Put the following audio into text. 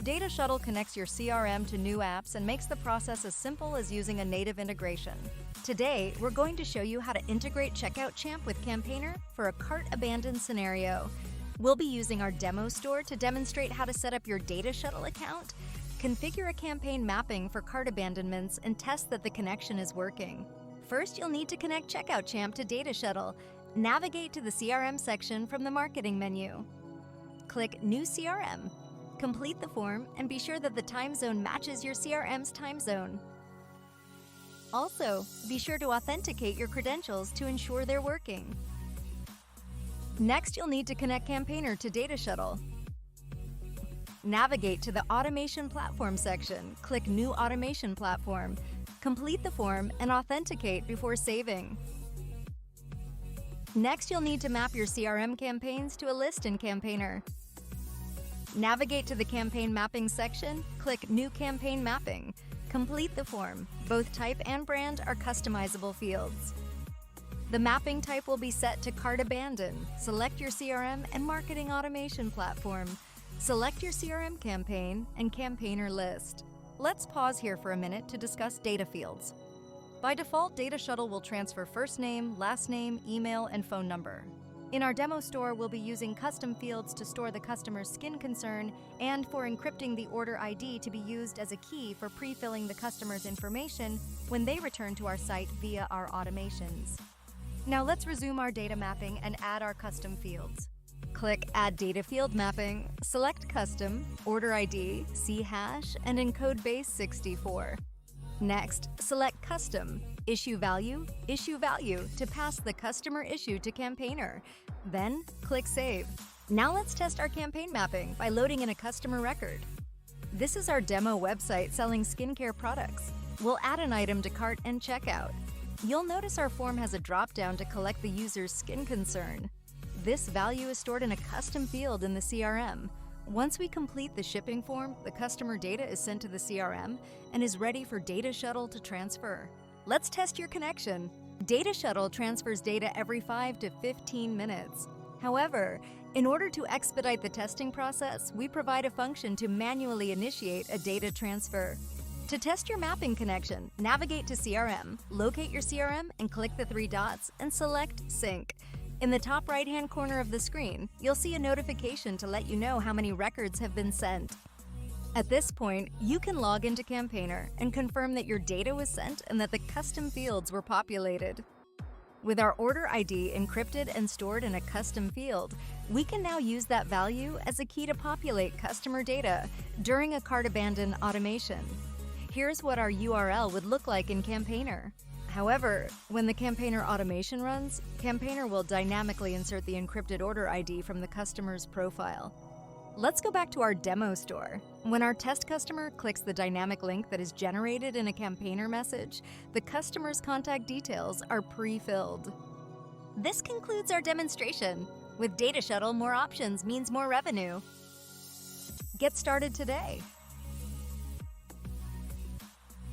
DataShuttle connects your CRM to new apps and makes the process as simple as using a native integration. Today, we're going to show you how to integrate Checkout Champ with Campaigner for a Cart Abandonment Scenario. We'll be using our demo store to demonstrate how to set up your DataShuttle account, configure a campaign mapping for cart abandonments, and test that the connection is working. First, you'll need to connect Checkout Champ to DataShuttle. Navigate to the CRM section from the Marketing menu. Click New CRM. Complete the form and be sure that the time zone matches your CRM's time zone. Also, be sure to authenticate your credentials to ensure they're working. Next, you'll need to connect Campaigner to DataShuttle. Navigate to the Automation Platform section. Click New Automation Platform. Complete the form and authenticate before saving. Next, you'll need to map your CRM campaigns to a list in Campaigner. Navigate to the Campaign Mapping section, click New Campaign Mapping. Complete the form. Both type and brand are customizable fields. The mapping type will be set to Cart Abandon. Select your CRM and marketing automation platform. Select your CRM campaign and campaigner list. Let's pause here for a minute to discuss data fields. By default, DataShuttle will transfer first name, last name, email, and phone number. In our demo store, we'll be using custom fields to store the customer's skin concern and for encrypting the order ID to be used as a key for pre-filling the customer's information when they return to our site via our automations. Now let's resume our data mapping and add our custom fields. Click Add Data Field Mapping, select Custom, Order ID, C#, and encode base 64. Next, select Custom, Issue Value to pass the customer issue to Campaigner. Then, click Save. Now let's test our campaign mapping by loading in a customer record. This is our demo website selling skincare products. We'll add an item to cart and checkout. You'll notice our form has a drop-down to collect the user's skin concern. This value is stored in a custom field in the CRM. Once we complete the shipping form, the customer data is sent to the CRM and is ready for DataShuttle to transfer. Let's test your connection. DataShuttle transfers data every 5 to 15 minutes. However, in order to expedite the testing process, we provide a function to manually initiate a data transfer. To test your mapping connection, navigate to CRM, locate your CRM, and click the 3 dots and select Sync. In the top right-hand corner of the screen, you'll see a notification to let you know how many records have been sent. At this point, you can log into Campaigner and confirm that your data was sent and that the custom fields were populated. With our order ID encrypted and stored in a custom field, we can now use that value as a key to populate customer data during a cart abandon automation. Here's what our URL would look like in Campaigner. However, when the Campaigner automation runs, Campaigner will dynamically insert the encrypted order ID from the customer's profile. Let's go back to our demo store. When our test customer clicks the dynamic link that is generated in a Campaigner message, the customer's contact details are pre-filled. This concludes our demonstration. With DataShuttle, more options means more revenue. Get started today.